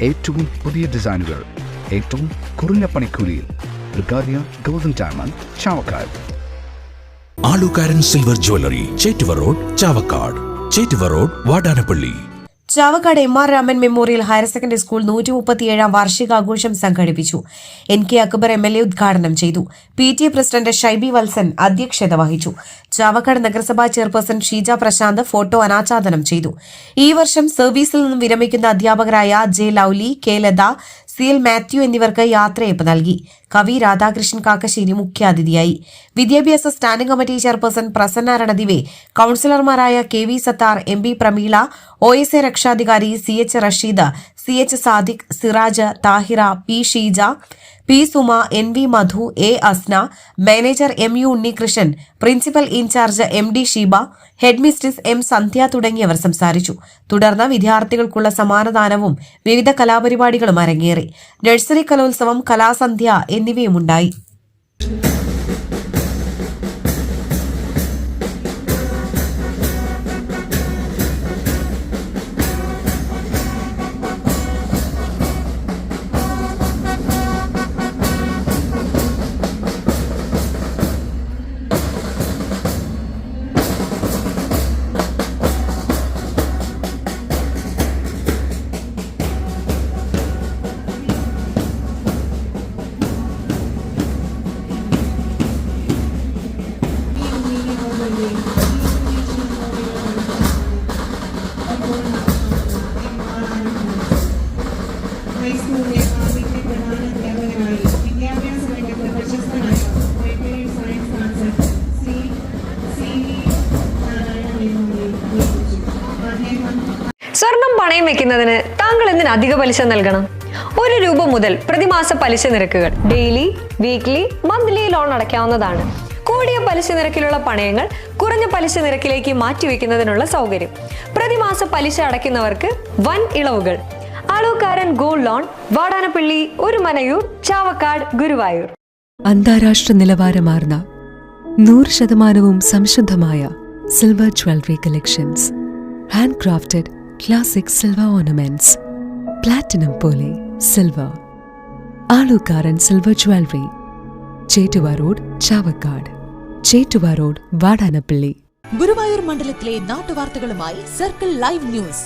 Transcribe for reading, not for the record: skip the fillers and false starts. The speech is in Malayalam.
ഏറ്റവും പുതിയ ഡിസൈനുകൾ ഏറ്റവും കുറഞ്ഞ പണിക്കൂലിയിൽ. ബ്രിഗാദിയ golden diamond, Chavakkad. Alukaran silver jewellery, Chettuva road, Chavakkad. Chettuva road, Vadanappally. Chavakkad M R. Raman memorial higher secondary school 137ാം വാർഷികാഘോഷം സംഘടിപ്പിച്ചു. NK അക്ബർ MLA ഉദ്ഘാടനം ചെയ്തു. PTA പ്രസിഡന്റ് ഷൈബി വത്സൻ അധ്യക്ഷത വഹിച്ചു. ചാവക്കാട് നഗരസഭാ ചെയർപേഴ്സൺ ഷീജ പ്രശാന്ത് ഫോട്ടോ അനാച്ഛാദനം ചെയ്തു. ഈ വർഷം സർവീസിൽ നിന്നും വിരമിക്കുന്ന അധ്യാപകരായ J. Lovely, K. Latha, CL. Mathew എന്നിവർക്ക് യാത്രയയപ്പ് നൽകി. കവി രാധാകൃഷ്ണൻ കാക്കശ്ശേരി മുഖ്യാതിഥിയായി. വിദ്യാഭ്യാസ standing committee chairperson Prasanna Ranadive, കൌൺസിലർമാരായ KV Sathar, MB Prameela, OSA രക്ഷാധികാരി CH Rasheed, CH Sadiq, Siraj, Thahira, P. Sheeja, P. Suma, NV Madhu, A. Asna, manager MU Unnikrishnan, principal in charge MD Sheeba, headmistress M. Sandhya തുടങ്ങിയവർ സംസാരിച്ചു. തുടർന്ന് വിദ്യാർത്ഥികൾക്കുള്ള സമ്മാനദാനവും വിവിധ കലാപരിപാടികളും അരങ്ങേറി. നഴ്സറി കലോത്സവം, കലാസന്ധ്യ എന്നിവയുമുണ്ടായി. സ്വർണം പണയം വെക്കുന്നതിന് താങ്കൾ എന്തിന് അധിക പലിശ നൽകണം? 1 രൂപ മുതൽ പ്രതിമാസ പലിശ നിരക്കുകൾ ഡെയിലി, വീക്ക്ലി, മന്ത്ലി ലോൺ അടയ്ക്കാവുന്നതാണ്. കൂടിയ പലിശ നിരക്കിലുള്ള പണയങ്ങൾ കുറഞ്ഞ പലിശ നിരക്കിലേക്ക് മാറ്റിവെക്കുന്നതിനുള്ള സൗകര്യം. പ്രതിമാസ പലിശ അടയ്ക്കുന്നവർക്ക് വൻ ഇളവുകൾ. Alukaran gold loan, Vadanappally, Orumanayur, Chavakkad, Guruvayur. അന്താരാഷ്ട്ര നിലവാരമാർന്ന 100% സംശുദ്ധമായ silver jewellery collections. Handcrafted classic silver ornaments. Platinum പോലെ silver. Alukaran silver jewellery, Chettuva road, Chavakkad. Chettuva road, Vadanappally. Guruvayur മണ്ഡലത്തിലെ നാട്ടുവാർത്തകളുമായി സർക്കിൾ ലൈവ് ന്യൂസ്.